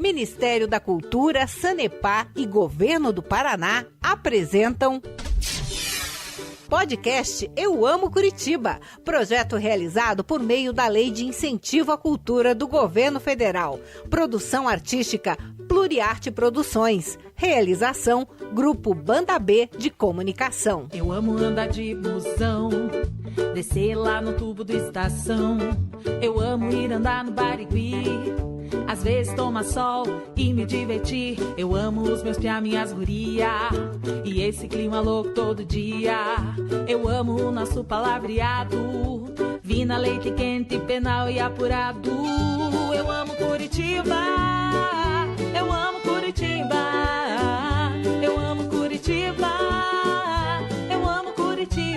Ministério da Cultura, Sanepar e Governo do Paraná apresentam podcast Eu Amo Curitiba, projeto realizado por meio da Lei de Incentivo à Cultura do Governo Federal. Produção artística Pluriarte Produções. Realização Grupo Banda B de Comunicação. Eu amo andar de busão, descer lá no tubo do estação. Eu amo ir andar no Barigui, às vezes tomar sol e me divertir. Eu amo os meus piá, minhas guria, e esse clima louco todo dia. Eu amo o nosso palavreado, vina, leite quente, penal e apurado. Eu amo Curitiba, eu amo Curitiba, eu amo Curitiba, eu amo Curitiba.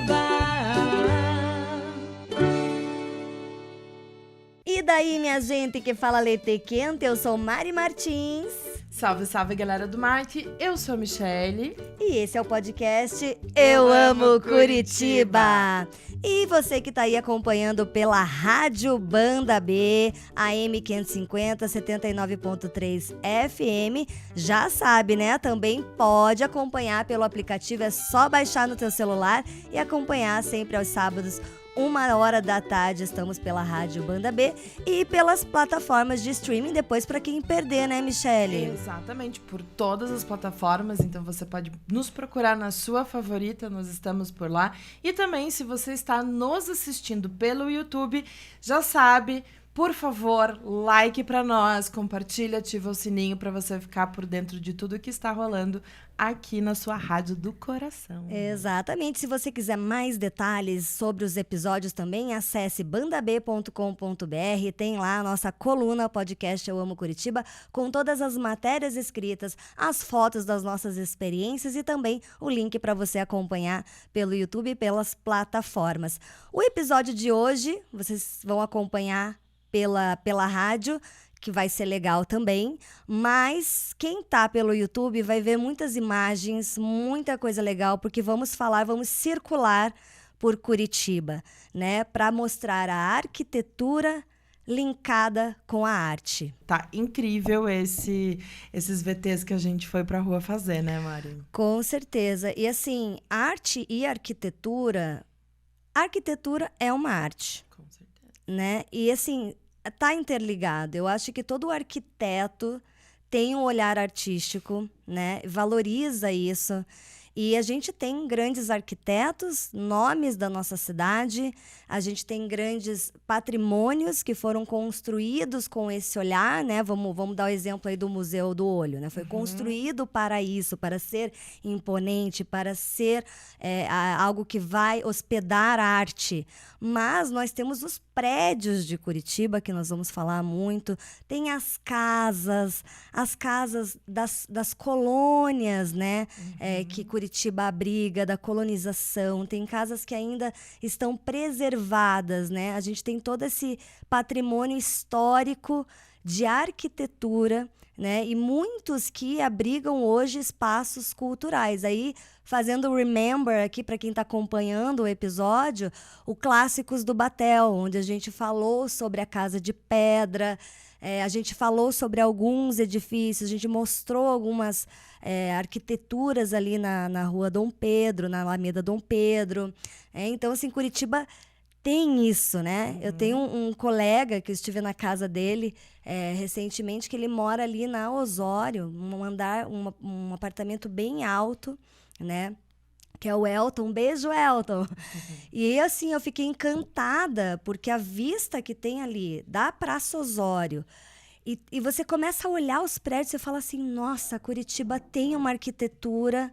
E daí, minha gente que fala leite quente, eu sou Mari Martins. Salve, salve, galera do Marte. Eu sou a Michele. E esse é o podcast Eu Amo Curitiba. E você que tá aí acompanhando pela Rádio Banda B, AM 550, 79.3 FM, já sabe, né? Também pode acompanhar pelo aplicativo, é só baixar no teu celular e acompanhar sempre aos sábados, 1h da tarde, estamos pela Rádio Banda B e pelas plataformas de streaming, depois para quem perder, né, Michele? Exatamente, por todas as plataformas, então você pode nos procurar na sua favorita, nós estamos por lá. E também, se você está nos assistindo pelo YouTube, já sabe, por favor, like para nós, compartilha, ativa o sininho para você ficar por dentro de tudo que está rolando aqui na sua rádio do coração. Exatamente. Se você quiser mais detalhes sobre os episódios também, acesse bandab.com.br. Tem lá a nossa coluna podcast Eu Amo Curitiba, com todas as matérias escritas, as fotos das nossas experiências e também o link para você acompanhar pelo YouTube e pelas plataformas. O episódio de hoje, vocês vão acompanhar pela rádio, que vai ser legal também, mas quem tá pelo YouTube vai ver muitas imagens, muita coisa legal, porque vamos circular por Curitiba, né, para mostrar a arquitetura linkada com a arte. Tá incrível esses VTs que a gente foi pra rua fazer, né, Mari? Com certeza. E assim, arte e arquitetura é uma arte. Com certeza. Né? E assim, tá interligado. Eu acho que todo arquiteto tem um olhar artístico, né? Valoriza isso. E a gente tem grandes arquitetos, nomes da nossa cidade, a gente tem grandes patrimônios que foram construídos com esse olhar, né? Vamos dar o exemplo aí do Museu do Olho, né? Foi construído para isso, para ser imponente, para ser algo que vai hospedar arte. Mas nós temos os prédios de Curitiba, que nós vamos falar muito, tem as casas das colônias, né? Que Curitiba abriga, da colonização, tem casas que ainda estão preservadas, né? A gente tem todo esse patrimônio histórico de arquitetura, né? E muitos que abrigam hoje espaços culturais. Aí, fazendo remember aqui para quem está acompanhando o episódio, o Clássicos do Batel, onde a gente falou sobre a Casa de Pedra, a gente falou sobre alguns edifícios, a gente mostrou algumas arquiteturas ali na Rua Dom Pedro, na Alameda Dom Pedro. Então, assim, Curitiba tem isso, né? Eu tenho um colega que eu estive na casa dele recentemente, que ele mora ali na Osório, um apartamento bem alto, né? Que é o Elton. Um beijo, Elton. E assim, eu fiquei encantada, porque a vista que tem ali da Praça Osório, e você começa a olhar os prédios e fala assim, nossa, Curitiba tem uma arquitetura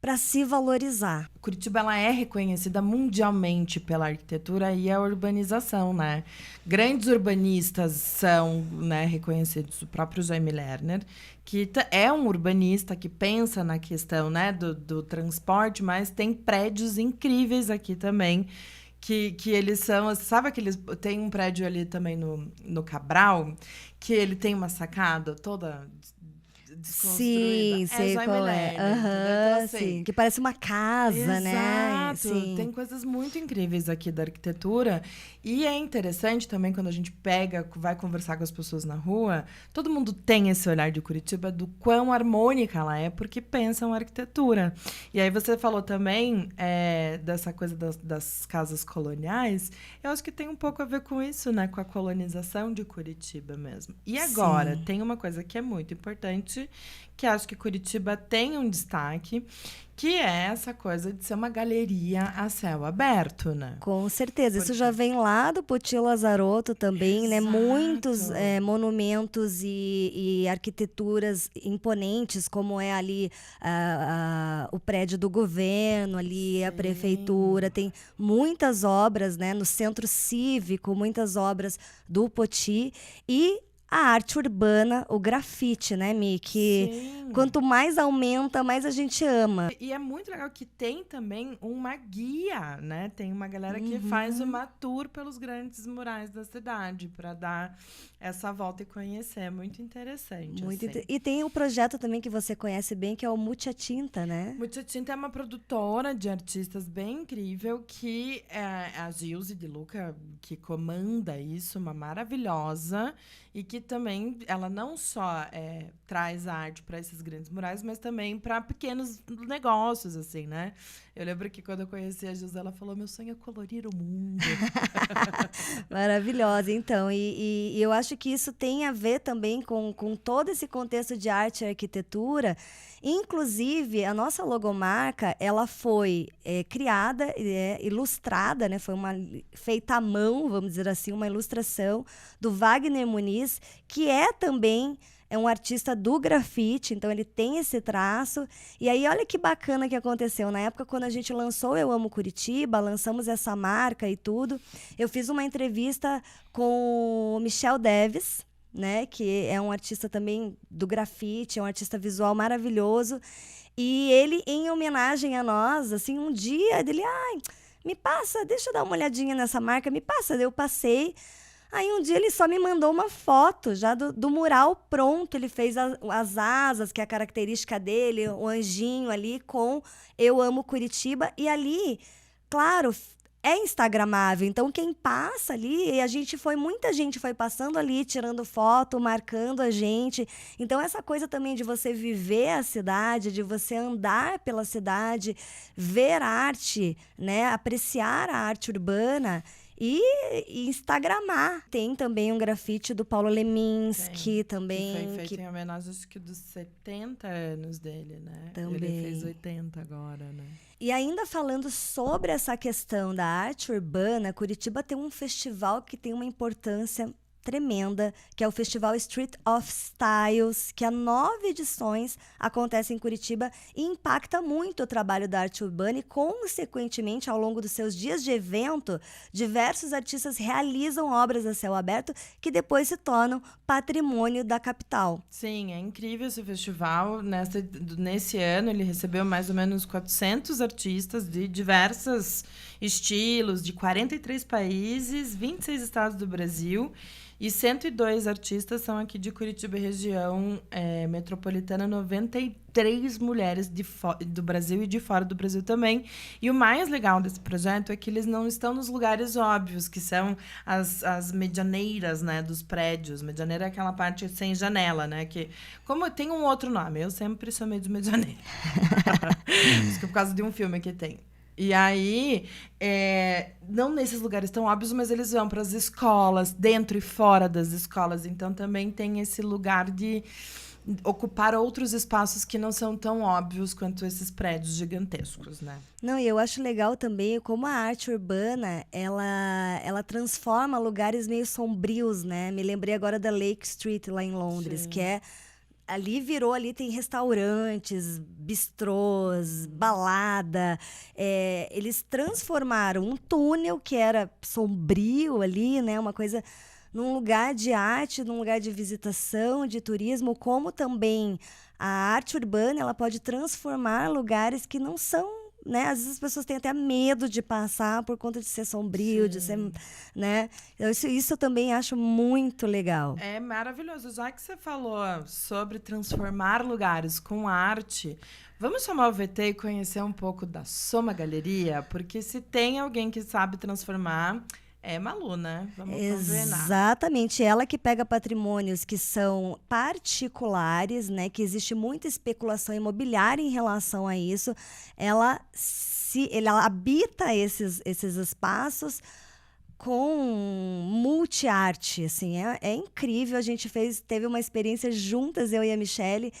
para se valorizar. Curitiba, ela é reconhecida mundialmente pela arquitetura e a urbanização, né? Grandes urbanistas são, né, reconhecidos, o próprio Jaime Lerner, que é um urbanista que pensa na questão, né, do transporte, mas tem prédios incríveis aqui também, que eles são... Sabe aqueles... Tem um prédio ali também no Cabral, que ele tem uma sacada toda Sim, sei Joy qual é. Millennium, entendeu? Então, assim, Sim, que parece uma casa, né? exato, Sim. tem coisas muito incríveis aqui da arquitetura. E é interessante também quando a gente vai conversar com as pessoas na rua, todo mundo tem esse olhar de Curitiba do quão harmônica ela é, porque pensam arquitetura. E aí você falou também dessa coisa das casas coloniais, eu acho que tem um pouco a ver com isso, né? Com a colonização de Curitiba mesmo. E agora, Sim. tem uma coisa que é muito importante, que acho que Curitiba tem um destaque, que é essa coisa de ser uma galeria a céu aberto, né? Com certeza. Isso Porque- já vem lá do Poti Lazzarotto também, né? Exato. Muitos monumentos e arquiteturas imponentes, como é ali o prédio do governo, ali a Sim. prefeitura. Tem muitas obras, né? No centro cívico, muitas obras do Poti. E a arte urbana, o grafite, né, Mi? Que Sim. quanto mais aumenta, mais a gente ama. E é muito legal que tem também uma guia, né? Tem uma galera que faz uma tour pelos grandes murais da cidade para dar essa volta e conhecer. É muito interessante. assim. E tem o projeto também que você conhece bem, que é o Mucha-Tinta, né? Mucha Tinta é uma produtora de artistas bem incrível, que é a Gilze de Luca, que comanda isso, uma maravilhosa, e que também, ela não só traz a arte para esses grandes murais, mas também para pequenos negócios, assim, né? Eu lembro que quando eu conheci a Gilze, ela falou, meu sonho é colorir o mundo. Maravilhosa, então. E eu acho que isso tem a ver também com todo esse contexto de arte e arquitetura. Inclusive, a nossa logomarca, ela foi criada, ilustrada, né? Foi feita à mão, vamos dizer assim, uma ilustração do Wagner Muniz, que é também um artista do grafite, então ele tem esse traço. E aí, olha que bacana que aconteceu. Na época, quando a gente lançou Eu Amo Curitiba, lançamos essa marca e tudo, eu fiz uma entrevista com o Michel Deves, né, que é um artista também do grafite, é um artista visual maravilhoso. E ele, em homenagem a nós, assim, um dia, ele, me passa, deixa eu dar uma olhadinha nessa marca, me passa. Eu passei. Aí um dia ele só me mandou uma foto já do mural pronto. Ele fez as asas, que é a característica dele, o anjinho ali com Eu Amo Curitiba. E ali, claro, é instagramável. Então quem passa ali, muita gente foi passando ali, tirando foto, marcando a gente. Então essa coisa também de você viver a cidade, de você andar pela cidade, ver arte, né, apreciar a arte urbana e instagramar. Tem também um grafite do Paulo Leminski também. Que foi feito em homenagem, acho que dos 70 anos dele, né? Também. Ele fez 80 agora, né? E ainda falando sobre essa questão da arte urbana, Curitiba tem um festival que tem uma importância tremenda, que é o Festival Street of Styles, que há 9 edições acontece em Curitiba e impacta muito o trabalho da arte urbana e, consequentemente, ao longo dos seus dias de evento, diversos artistas realizam obras a céu aberto que depois se tornam patrimônio da capital. Sim, é incrível esse festival. Nesse ano, ele recebeu mais ou menos 400 artistas de diversos estilos, de 43 países, 26 estados do Brasil. E 102 artistas são aqui de Curitiba e região metropolitana, 93 mulheres do Brasil e de fora do Brasil também. E o mais legal desse projeto é que eles não estão nos lugares óbvios, que são as medianeiras, né, dos prédios. Medianeira é aquela parte sem janela, né? Que, como tem um outro nome, eu sempre chamei de medianeira. Acho que é por causa de um filme que tem. E aí, não nesses lugares tão óbvios, mas eles vão para as escolas, dentro e fora das escolas. Então, também tem esse lugar de ocupar outros espaços que não são tão óbvios quanto esses prédios gigantescos, né? Não, e eu acho legal também como a arte urbana, ela transforma lugares meio sombrios, né? Me lembrei agora da Lake Street, lá em Londres, Sim. que ali tem restaurantes, bistrôs, balada. Eles transformaram um túnel que era sombrio ali, né? Uma coisa num lugar de arte, num lugar de visitação, de turismo, como também a arte urbana ela pode transformar lugares que não são né? Às vezes as pessoas têm até medo de passar por conta de ser sombrio, de ser, né? Isso eu também acho muito legal. É maravilhoso. Já que você falou sobre transformar lugares com arte, vamos chamar o VT e conhecer um pouco da Soma Galeria? Porque se tem alguém que sabe transformar, é Malu, né? Vamos combinar. Exatamente. Ela que pega patrimônios que são particulares, né? Que existe muita especulação imobiliária em relação a isso. Ela habita esses espaços com multi-arte, assim. É incrível. A gente teve uma experiência juntas, eu e a Michele,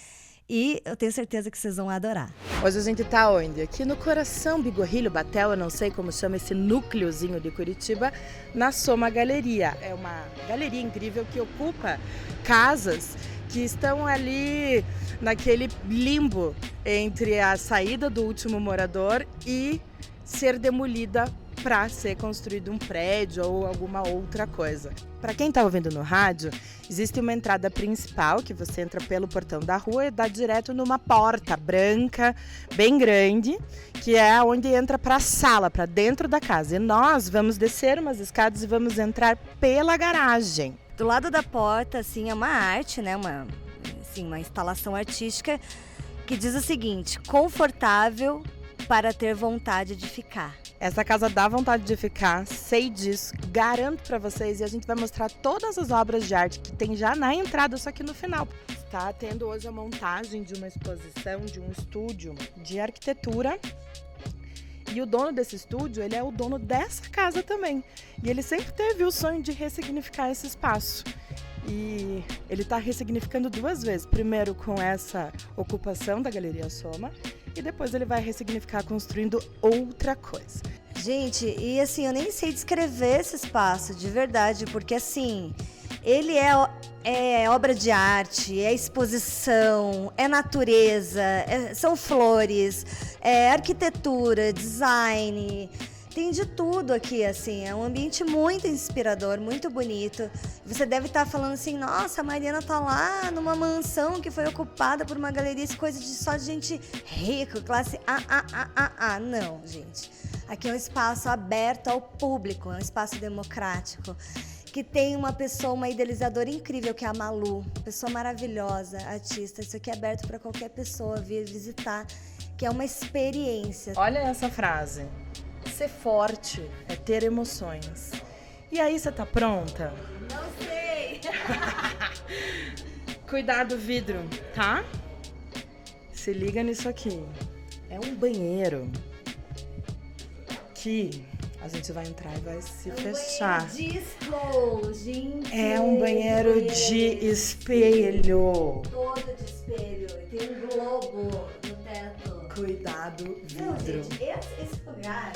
e eu tenho certeza que vocês vão adorar. Hoje a gente tá onde? Aqui no coração Bigorrilho, Batel, eu não sei como chama esse núcleozinho de Curitiba, na Soma Galeria. É uma galeria incrível que ocupa casas que estão ali naquele limbo entre a saída do último morador e ser demolida para ser construído um prédio ou alguma outra coisa. Para quem está ouvindo no rádio, existe uma entrada principal que você entra pelo portão da rua e dá direto numa porta branca, bem grande, que é onde entra para a sala, para dentro da casa. E nós vamos descer umas escadas e vamos entrar pela garagem. Do lado da porta, assim, é uma arte, né? Uma instalação artística que diz o seguinte: confortável para ter vontade de ficar. Essa casa dá vontade de ficar, sei disso, garanto para vocês, e a gente vai mostrar todas as obras de arte que tem já na entrada, só que no final. Está tendo hoje a montagem de uma exposição, de um estúdio de arquitetura, e o dono desse estúdio, ele é o dono dessa casa também, e ele sempre teve o sonho de ressignificar esse espaço. E ele está ressignificando 2 vezes, primeiro com essa ocupação da Galeria Soma, e depois ele vai ressignificar construindo outra coisa. Gente, e assim, eu nem sei descrever esse espaço, de verdade, porque assim, ele é obra de arte, é exposição, é natureza, são flores, é arquitetura, design. Tem de tudo aqui, assim, é um ambiente muito inspirador, muito bonito. Você deve estar falando assim, nossa, a Mariana tá lá numa mansão que foi ocupada por uma galeria, isso coisa só de gente rica, classe A. Não, gente. Aqui é um espaço aberto ao público, é um espaço democrático, que tem uma pessoa, uma idealizadora incrível, que é a Malu, pessoa maravilhosa, artista. Isso aqui é aberto para qualquer pessoa vir visitar, que é uma experiência. Olha essa frase. Ser forte é ter emoções. E aí, você tá pronta? Não sei! Cuidado do vidro, tá? Se liga nisso aqui. É um banheiro que a gente vai entrar e vai se fechar. Disco, gente! É um banheiro de espelho. Todo de espelho. E tem um globo no teto. Cuidado, vidro. Não, gente, esse lugar,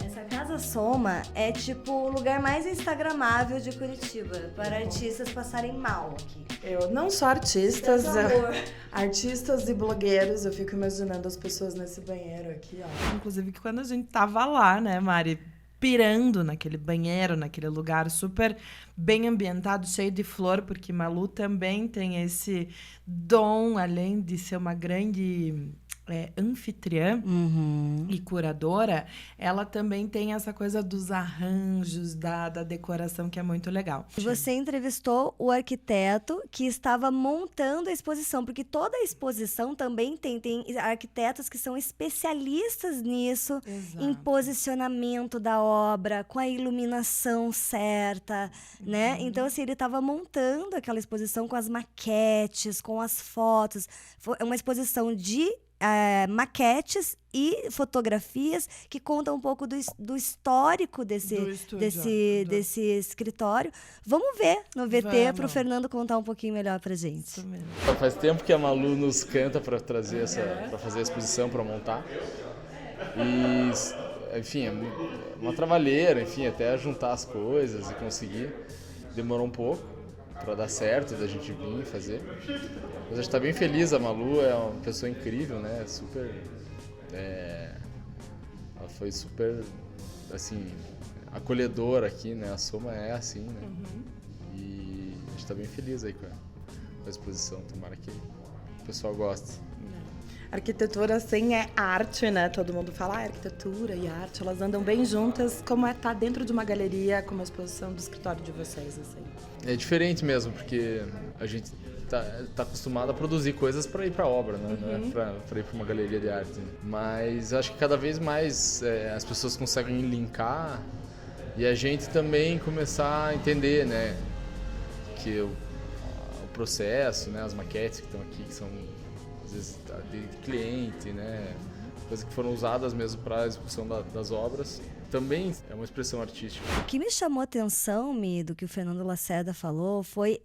essa Casa Soma é tipo o lugar mais instagramável de Curitiba, para artistas passarem mal aqui. Eu não só artistas, Tanto amor. artistas e blogueiros, eu fico imaginando as pessoas nesse banheiro aqui, ó. Inclusive que quando a gente tava lá, né, Mari, pirando naquele banheiro, naquele lugar super bem ambientado, cheio de flor, porque Malu também tem esse dom, além de ser uma grande anfitriã e curadora, ela também tem essa coisa dos arranjos, da decoração, que é muito legal. Você entrevistou o arquiteto que estava montando a exposição, porque toda a exposição também tem arquitetos que são especialistas nisso, Exato. em posicionamento da obra, com a iluminação certa, né? Então, assim, ele estava montando aquela exposição com as maquetes, com as fotos. Foi uma exposição de maquetes e fotografias que contam um pouco do histórico desse escritório. Vamos ver no VT para o Fernando contar um pouquinho melhor pra gente. Isso mesmo. Faz tempo que a Malu nos canta para trazer para fazer a exposição, para montar. E, enfim, é uma trabalheira, enfim, até juntar as coisas e conseguir. Demorou um pouco para dar certo, da gente vir fazer. Mas a gente tá bem feliz, a Malu é uma pessoa incrível, né? Super... ela foi super, assim, acolhedora aqui, né? A Soma é assim, né? E a gente tá bem feliz aí com a exposição, tomara que o pessoal goste. Arquitetura, assim, é arte, né? Todo mundo fala, arquitetura e arte, elas andam bem juntas. Como é estar dentro de uma galeria com uma exposição do escritório de vocês, assim? É diferente mesmo, porque a gente tá acostumado a produzir coisas para ir para obra, né? Não é para ir para uma galeria de arte. Mas acho que cada vez mais as pessoas conseguem linkar e a gente também começar a entender, né? Que o processo, né? As maquetes que estão aqui, que são às vezes de cliente, né? Coisas que foram usadas mesmo para a execução das obras. Também é uma expressão artística. O que me chamou a atenção, Mi, do que o Fernando Lacerda falou, foi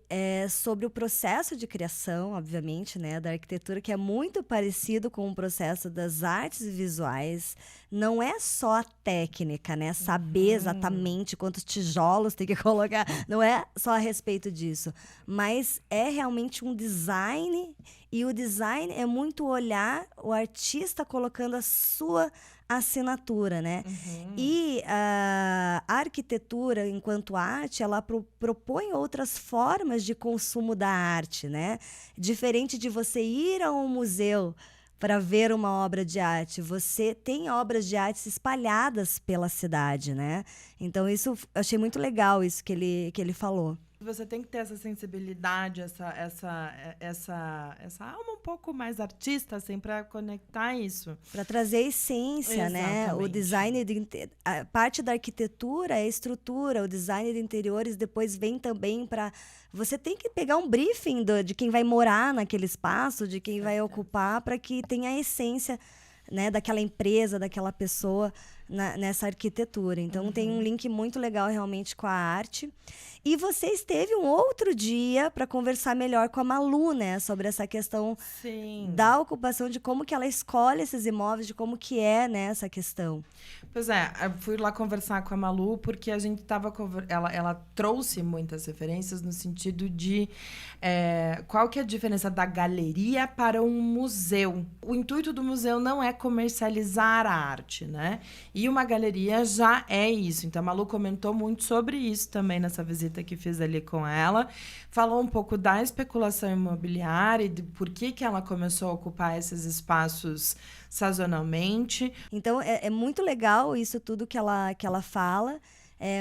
sobre o processo de criação, obviamente, né, da arquitetura, que é muito parecido com o processo das artes visuais. Não é só a técnica, né, saber exatamente quantos tijolos tem que colocar. Não é só a respeito disso, mas é realmente um design, e o design é muito olhar o artista colocando a sua assinatura, né? E a arquitetura, enquanto arte, ela propõe outras formas de consumo da arte, né? Diferente de você ir a um museu para ver uma obra de arte, você tem obras de arte espalhadas pela cidade, né? Então, isso eu achei muito legal, isso que ele falou. Você tem que ter essa sensibilidade, essa alma um pouco mais artista, assim, para conectar isso. Para trazer a essência, né? O design, a parte da arquitetura é a estrutura, o design de interiores depois vem também para... Você tem que pegar um briefing de quem vai morar naquele espaço, de quem vai ocupar, para que tenha a essência, né, daquela empresa, daquela pessoa nessa arquitetura. Então, tem um link muito legal realmente com a arte. E você esteve um outro dia para conversar melhor com a Malu, né? Sobre essa questão da ocupação, de como que ela escolhe esses imóveis, de como que é, né, essa questão. Pois é, eu fui lá conversar com a Malu porque a gente estava... Ela trouxe muitas referências no sentido de qual que é a diferença da galeria para um museu. O intuito do museu não é comercializar a arte, né? E uma galeria já é isso. Então, a Malu comentou muito sobre isso também nessa visita que fiz ali com ela. Falou um pouco da especulação imobiliária e de por que ela começou a ocupar esses espaços sazonalmente. Então, é muito legal isso tudo que ela fala.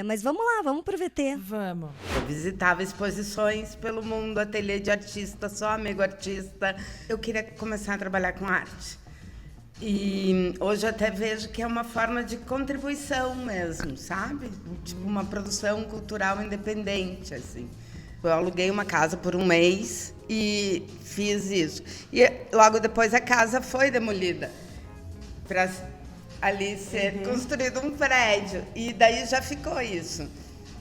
Mas vamos lá, vamos pro VT. Vamos. Eu visitava exposições pelo mundo, ateliê de artista, só amigo artista. Eu queria começar a trabalhar com arte. E hoje eu até vejo que é uma forma de contribuição mesmo, sabe? Tipo, uma produção cultural independente, assim. Eu aluguei uma casa por um mês e fiz isso. E logo depois a casa foi demolida para ali ser construído um prédio. E daí já ficou isso.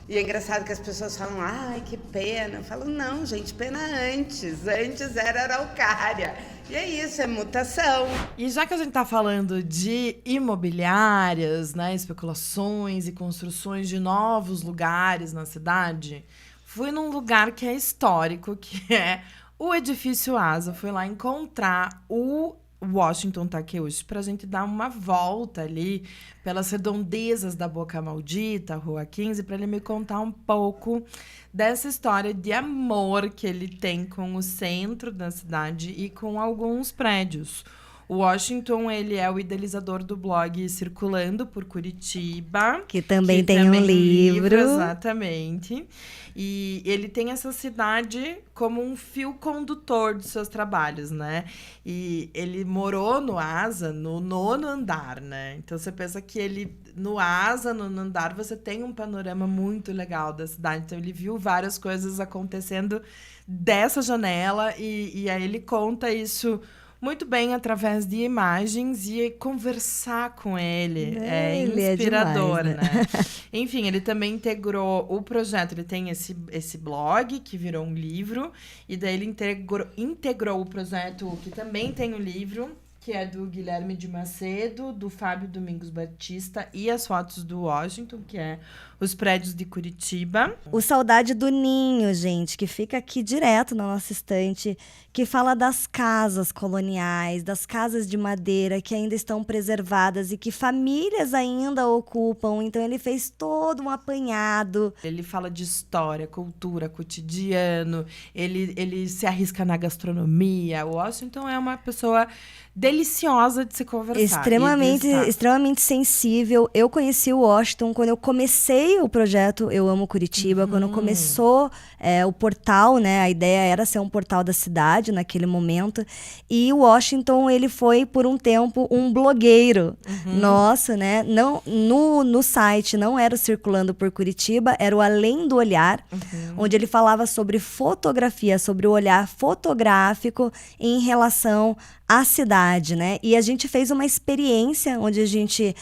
E é engraçado que as pessoas falam, ai, que pena. Eu falo, não, gente, pena antes. Antes era araucária. E é isso, é mutação. E já que a gente está falando de imobiliárias, né, especulações e construções de novos lugares na cidade, fui num lugar que é histórico, que é o Edifício Asa. Fui lá encontrar o Washington Takeuchi para a gente dar uma volta ali pelas redondezas da Boca Maldita, Rua 15, para ele me contar um pouco dessa história de amor que ele tem com o centro da cidade e com alguns prédios. O Washington, ele é o idealizador do blog Circulando por Curitiba. Que também tem um livro. Exatamente. E ele tem essa cidade como um fio condutor dos seus trabalhos, né? E ele morou no Asa, no 9º andar, né? Então, você pensa que ele, no Asa, no 9º andar, você tem um panorama muito legal da cidade. Então, ele viu várias coisas acontecendo dessa janela e aí ele conta isso muito bem através de imagens e conversar com ele é inspirador, demais, né? Enfim, ele também integrou o projeto, ele tem esse blog que virou um livro, e daí ele integrou o projeto que também tem um livro, que é do Guilherme de Macedo, do Fábio Domingos Batista, e as fotos do Washington, que é os prédios de Curitiba. O Saudade do Ninho, gente, que fica aqui direto na nossa estante, que fala das casas coloniais, das casas de madeira que ainda estão preservadas e que famílias ainda ocupam. Então, ele fez todo um apanhado. Ele fala de história, cultura, cotidiano, ele se arrisca na gastronomia. O Washington é uma pessoa deliciosa de se conversar. Extremamente sensível. Eu conheci o Washington quando eu comecei o projeto Eu Amo Curitiba, quando começou o portal, né? A ideia era ser um portal da cidade naquele momento. E o Washington, ele foi por um tempo um blogueiro nosso, né? Não, no site não era o Circulando por Curitiba, era o Além do Olhar, onde ele falava sobre fotografia, sobre o olhar fotográfico em relação à cidade, né? E a gente fez uma experiência onde a gente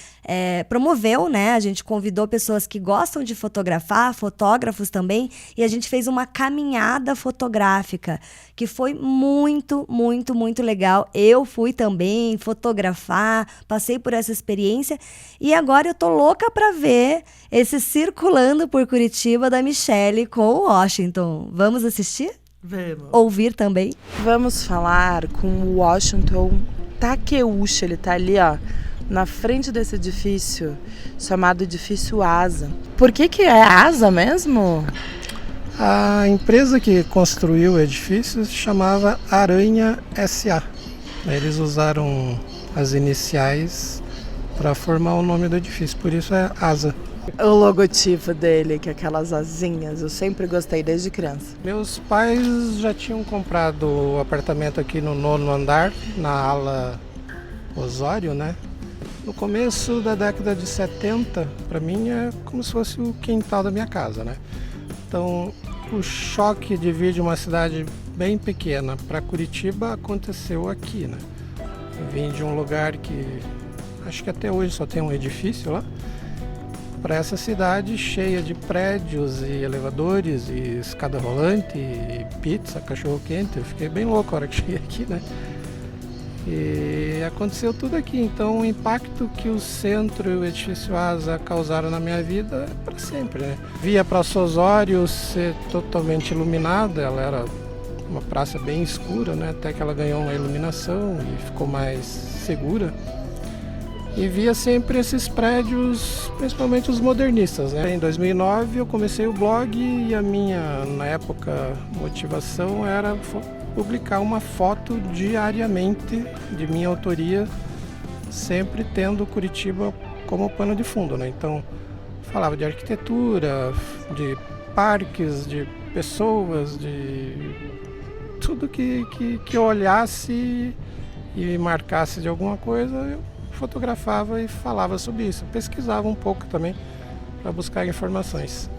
promoveu, né? A gente convidou pessoas que gostam de fotografar, fotógrafos também, e a gente fez uma caminhada fotográfica, que foi muito, muito, muito legal. Eu fui também fotografar, passei por essa experiência, e agora eu tô louca para ver esse Circulando por Curitiba da Michelle com o Washington. Vamos assistir? Vamos. Ouvir também? Vamos falar com o Washington Takeuchi. Ele tá ali, ó, na frente desse edifício chamado Edifício Asa. Por que é Asa mesmo? A empresa que construiu o edifício se chamava Aranha S.A. Eles usaram as iniciais para formar o nome do edifício, por isso é Asa. O logotipo dele, que é aquelas asinhas, eu sempre gostei desde criança. Meus pais já tinham comprado o apartamento aqui no 9º andar, na ala Osório, né? No começo da década de 70, para mim é como se fosse o quintal da minha casa, né? Então, o choque de vir de uma cidade bem pequena para Curitiba aconteceu aqui, né? Eu vim de um lugar que acho que até hoje só tem um edifício lá, para essa cidade cheia de prédios e elevadores e escada rolante e pizza, cachorro-quente. Eu fiquei bem louco a hora que cheguei aqui, né? E aconteceu tudo aqui. Então o impacto que o centro e o edifício Asa causaram na minha vida é para sempre, né? Via Praça Osório ser totalmente iluminada, ela era uma praça bem escura, né? Até que ela ganhou uma iluminação e ficou mais segura. E via sempre esses prédios, principalmente os modernistas, né? Em 2009 eu comecei o blog e a minha, na época, motivação era publicar uma foto diariamente de minha autoria, sempre tendo Curitiba como pano de fundo, né? Então, falava de arquitetura, de parques, de pessoas, de tudo que eu olhasse e marcasse de alguma coisa, eu fotografava e falava sobre isso. Pesquisava um pouco também para buscar informações.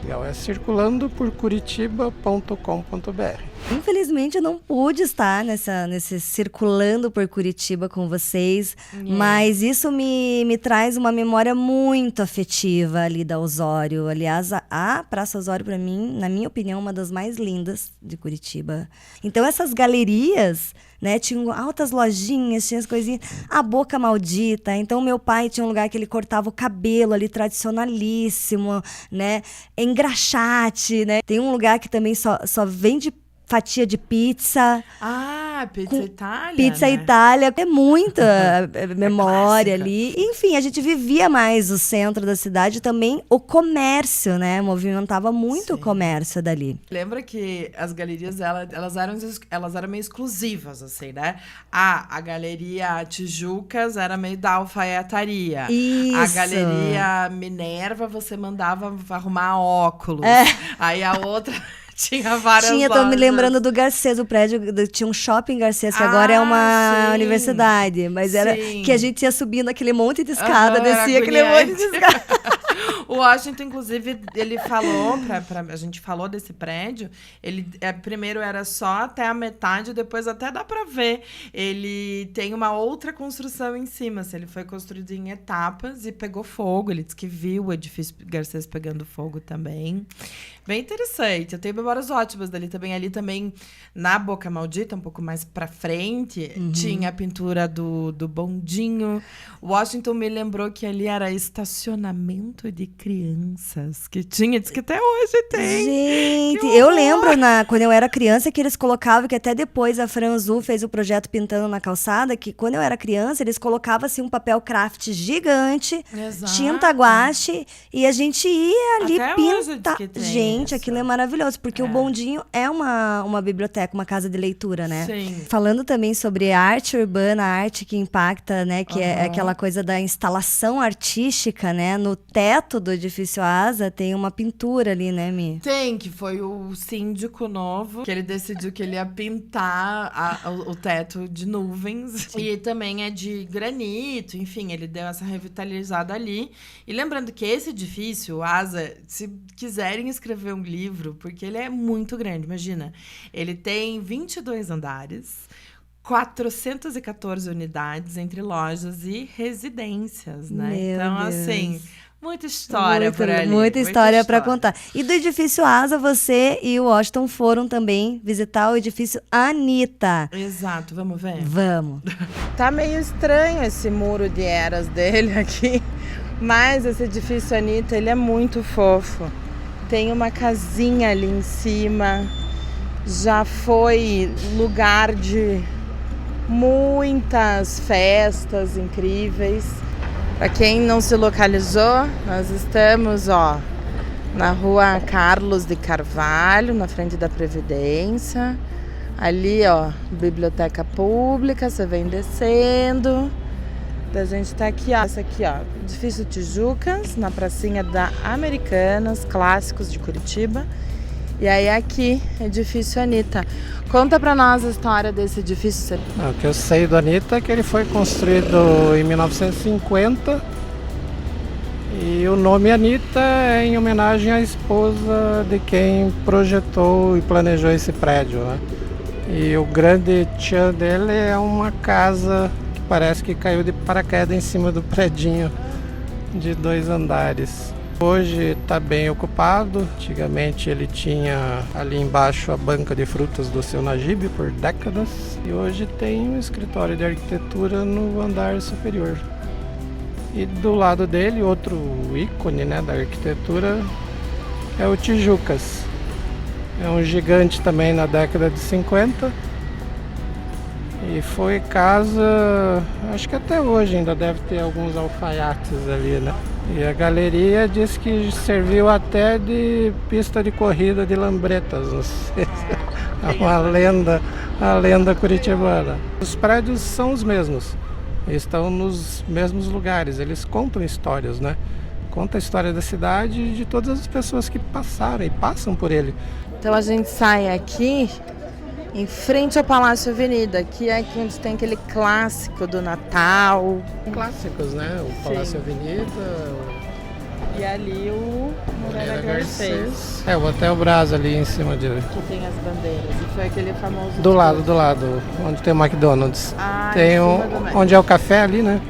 Legal, é circulandoporcuritiba.com.br. Infelizmente eu não pude estar nesse Circulando por Curitiba com vocês, mas isso me traz uma memória muito afetiva ali da Osório. Aliás, a Praça Osório, para mim, na minha opinião, uma das mais lindas de Curitiba. Então essas galerias, né, tinham altas lojinhas, tinha as coisinhas, a Boca Maldita. Então meu pai tinha um lugar que ele cortava o cabelo ali, tradicionalíssimo, né, engraxate, né. Tem um lugar que também só vende fatia de pizza. Ah, Pizza Itália, Pizza né? Itália. É muita memória clássica. ali. Enfim, a gente vivia mais o centro da cidade, também o comércio, né? Movimentava muito o comércio dali. Lembra que as galerias, elas eram meio exclusivas, assim, né? A Galeria Tijucas era meio da alfaiataria. Isso. A Galeria Minerva, você mandava arrumar óculos. Aí a outra... Tinha várias lojas. Tô me lembrando do Garcês, o prédio, tinha um shopping Garcês, que agora é uma universidade, mas era que a gente ia subindo aquele monte de escada, descia aquele monte de escada. O Washington, inclusive, ele falou, a gente falou desse prédio, ele primeiro era só até a metade, depois até dá pra ver. Ele tem uma outra construção em cima, assim, ele foi construído em etapas e pegou fogo. Ele disse que viu o edifício Garcês pegando fogo também. Bem interessante. Eu tenho memórias ótimas dali também. Ali também, na Boca Maldita, um pouco mais pra frente, tinha a pintura do bondinho. Washington me lembrou que ali era estacionamento de crianças. Que tinha, diz que até hoje tem. Gente, eu lembro quando eu era criança que eles colocavam, que até depois a Franzu fez o projeto Pintando na Calçada, que quando eu era criança, eles colocavam assim um papel craft gigante, Exato. tinta guache, e a gente ia ali até pintar. hoje diz que tem. Gente, gente, aquilo é maravilhoso, porque o Bondinho é uma biblioteca, uma casa de leitura, né? Sim. Falando também sobre arte urbana, arte que impacta, né? Que é aquela coisa da instalação artística, né? No teto do edifício Asa tem uma pintura ali, né, Mi? Tem, que foi o síndico novo, que ele decidiu que ele ia pintar o teto de nuvens. E também é de granito, enfim, ele deu essa revitalizada ali. E lembrando que esse edifício, o Asa, se quiserem escrever um livro, porque ele é muito grande, imagina. Ele tem 22 andares, 414 unidades entre lojas e residências, né? Meu então, Deus. assim, muita história por ali. Muita história para contar. E do edifício Asa, você e o Washington foram também visitar o edifício Anitta. Exato, vamos ver? Vamos. Tá meio estranho esse muro de eras dele aqui, mas esse edifício Anitta, ele é muito fofo. Tem uma casinha ali em cima, já foi lugar de muitas festas incríveis. Para quem não se localizou, nós estamos, na rua Carlos de Carvalho, na frente da Previdência. Ali, biblioteca pública, você vem descendo. A gente tá aqui, essa aqui, edifício Tijucas, na pracinha da Americanas, clássicos de Curitiba. E aí aqui, edifício Anitta. Conta pra nós a história desse edifício. O que eu sei do Anitta é que ele foi construído em 1950 e o nome Anitta é em homenagem à esposa de quem projetou e planejou esse prédio, né? E o grande tchan dele é uma casa que parece que caiu de paraquedas em cima do predinho de 2 andares. Hoje está bem ocupado. Antigamente ele tinha ali embaixo a banca de frutas do seu Najib por décadas. E hoje tem um escritório de arquitetura no andar superior. E do lado dele, outro ícone, né, da arquitetura é o Tijucas. É um gigante também na década de 50. E foi casa, acho que até hoje ainda deve ter alguns alfaiates ali, né? E a galeria diz que serviu até de pista de corrida de lambretas, não sei se é uma lenda curitibana. Os prédios são os mesmos, estão nos mesmos lugares, eles contam histórias, né? Conta a história da cidade e de todas as pessoas que passaram e passam por ele. Então a gente sai aqui em frente ao Palácio Avenida, que é aqui onde tem aquele clássico do Natal. Clássicos, né? O Palácio Avenida. E ali o Moreira Garcês. O Hotel Brás ali em cima de... Que tem as bandeiras. E foi aquele famoso... Do lado, onde tem o McDonald's. Tem onde é o café ali, né?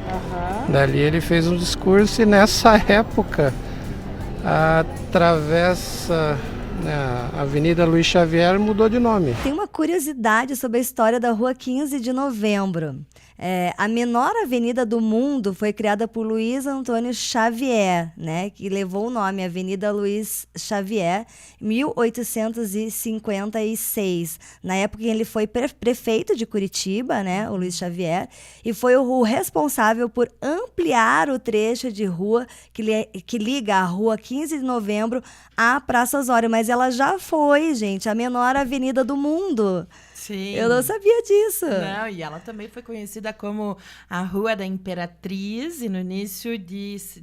Dali ele fez um discurso e nessa época a travessa... A Avenida Luiz Xavier mudou de nome. Tem uma curiosidade sobre a história da Rua 15 de Novembro. A menor avenida do mundo foi criada por Luiz Antônio Xavier, né, que levou o nome Avenida Luiz Xavier, 1856. Na época ele foi prefeito de Curitiba, né, o Luiz Xavier, e foi o responsável por ampliar o trecho de rua que liga a Rua 15 de Novembro à Praça Osório. Mas ela já foi, gente, a menor avenida do mundo. Sim. Eu não sabia disso. Não, e ela também foi conhecida como a Rua da Imperatriz e no início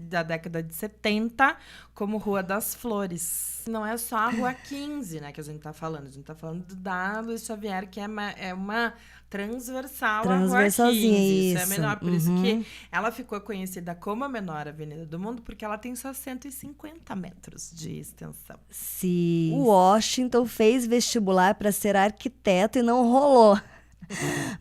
da década de 70 como Rua das Flores. Não é só a Rua 15, né, que a gente tá falando. A gente tá falando da Luiz Xavier, que é uma transversal à Rua 15. Isso é menor. Por isso que ela ficou conhecida como a menor avenida do mundo, porque ela tem só 150 metros de extensão. Sim. O Washington fez vestibular para ser arquiteto e não rolou.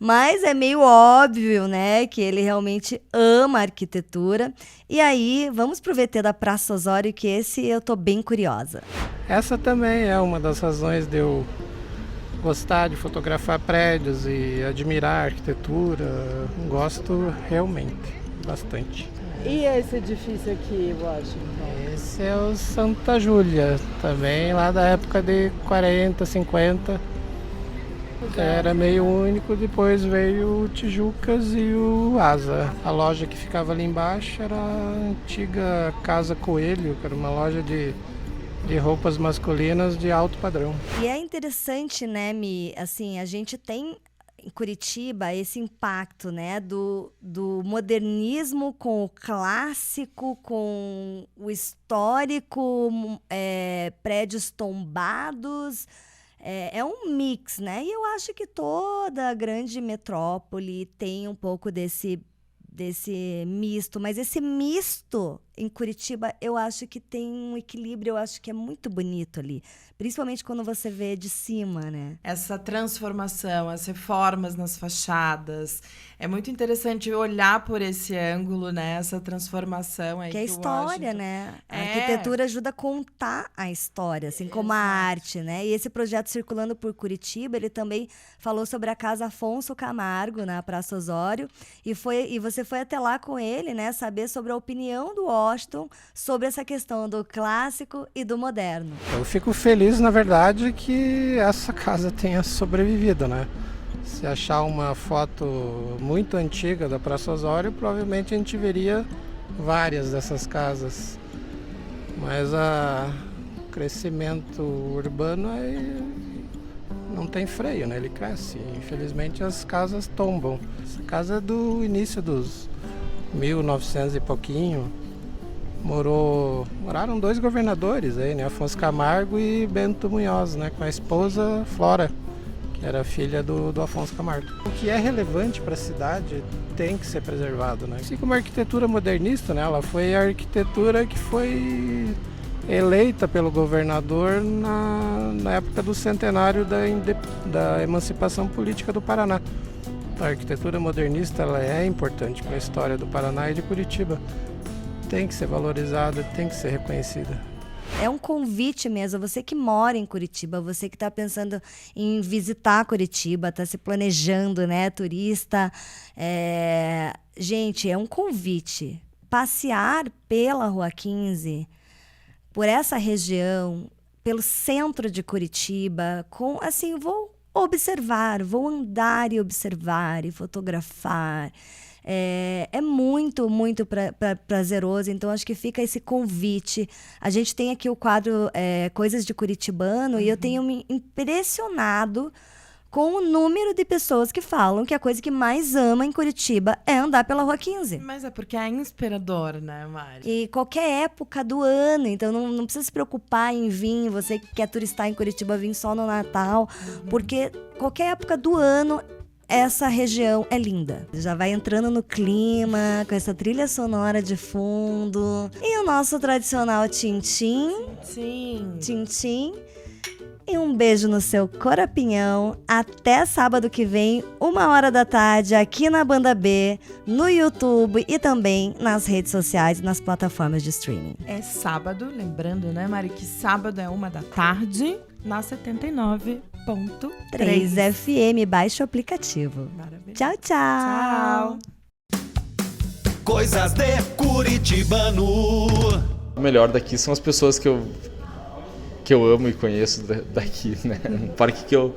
Mas é meio óbvio, né, que ele realmente ama a arquitetura. E aí, vamos pro VT da Praça Osório, que esse eu tô bem curiosa. Essa também é uma das razões de eu gostar de fotografar prédios e admirar a arquitetura. Gosto realmente, bastante. E esse edifício aqui, Washington? Esse é o Santa Júlia, também lá da época de 40, 50. Era meio único, depois veio o Tijucas e o Asa. A loja que ficava ali embaixo era a antiga Casa Coelho, que era uma loja de de roupas masculinas de alto padrão. E é interessante, né, Mi? Assim, a gente tem em Curitiba esse impacto, né, do modernismo com o clássico, com o histórico, prédios tombados. É um mix, né? E eu acho que toda grande metrópole tem um pouco desse misto, mas esse misto em Curitiba, eu acho que tem um equilíbrio, eu acho que é muito bonito ali, principalmente quando você vê de cima, né? Essa transformação, as reformas nas fachadas, é muito interessante olhar por esse ângulo, né? Essa transformação aí que é a história, né? A arquitetura ajuda a contar a história, assim como a arte, né? E esse projeto Circulando por Curitiba, ele também falou sobre a Casa Afonso Camargo, na Praça Osório, e você foi até lá com ele, né? Saber sobre a opinião do Washington sobre essa questão do clássico e do moderno. Eu fico feliz, na verdade, que essa casa tenha sobrevivido, né? Se achar uma foto muito antiga da Praça Osório, provavelmente a gente veria várias dessas casas. Mas o crescimento urbano não tem freio, né? Ele cresce. Infelizmente as casas tombam. Essa casa é do início dos 1900 e pouquinho. Moraram 2 governadores aí, né? Afonso Camargo e Bento Munhoz, né? Com a esposa Flora, que era filha do Afonso Camargo. O que é relevante para a cidade tem que ser preservado, né? Assim como a arquitetura modernista, né? Ela foi a arquitetura que foi eleita pelo governador na época do centenário da emancipação política do Paraná. A arquitetura modernista ela é importante para a história do Paraná e de Curitiba. Tem que ser valorizada, tem que ser reconhecida. É um convite mesmo, você que mora em Curitiba, você que está pensando em visitar Curitiba, está se planejando, né, turista. Gente, é um convite. Passear pela Rua 15, por essa região, pelo centro de Curitiba, vou observar, vou andar e observar e fotografar. É muito, muito prazeroso, então acho que fica esse convite. A gente tem aqui o quadro Coisas de Curitibano, e eu tenho me impressionado com o número de pessoas que falam que a coisa que mais ama em Curitiba é andar pela Rua 15. Mas é porque é inspirador, né, Mari? E qualquer época do ano, então não precisa se preocupar em vir, você que quer turistar em Curitiba, vir só no Natal, porque qualquer época do ano essa região é linda. Já vai entrando no clima, com essa trilha sonora de fundo. E o nosso tradicional tchim-tchim. Tchim-tchim. E um beijo no seu corapinhão. Até sábado que vem, 1h da tarde, aqui na Banda B, no YouTube e também nas redes sociais e nas plataformas de streaming. É sábado, lembrando, né, Mari, que sábado é 1h da tarde, na 79.3 FM, baixe o aplicativo. Maravilha. Tchau, tchau. Tchau. Coisas de Curitibano. O melhor daqui são as pessoas que eu amo e conheço daqui, né? O parque que eu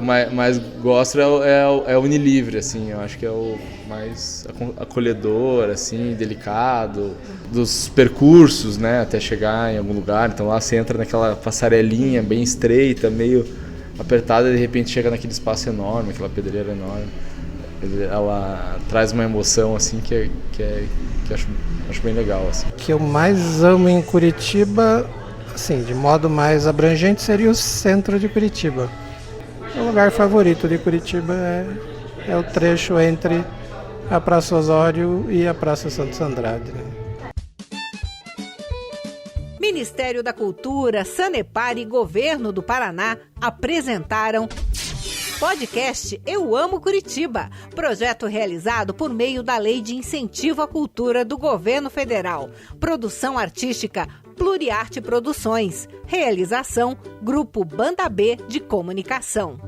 mais gosto é o Unilivre, assim. Eu acho que é o mais acolhedor, assim, delicado. Dos percursos, né? Até chegar em algum lugar. Então lá você entra naquela passarelinha bem estreita, meio apertada, e de repente chega naquele espaço enorme, aquela pedreira enorme. Ela traz uma emoção, assim, que acho bem legal, assim. O que eu mais amo em Curitiba, assim, de modo mais abrangente, seria o centro de Curitiba. O lugar favorito de Curitiba é o trecho entre a Praça Osório e a Praça Santos Andrade, né? Ministério da Cultura, Sanepar e Governo do Paraná apresentaram podcast Eu Amo Curitiba, projeto realizado por meio da Lei de Incentivo à Cultura do Governo Federal. Produção artística Pluriarte Produções. Realização Grupo Banda B de Comunicação.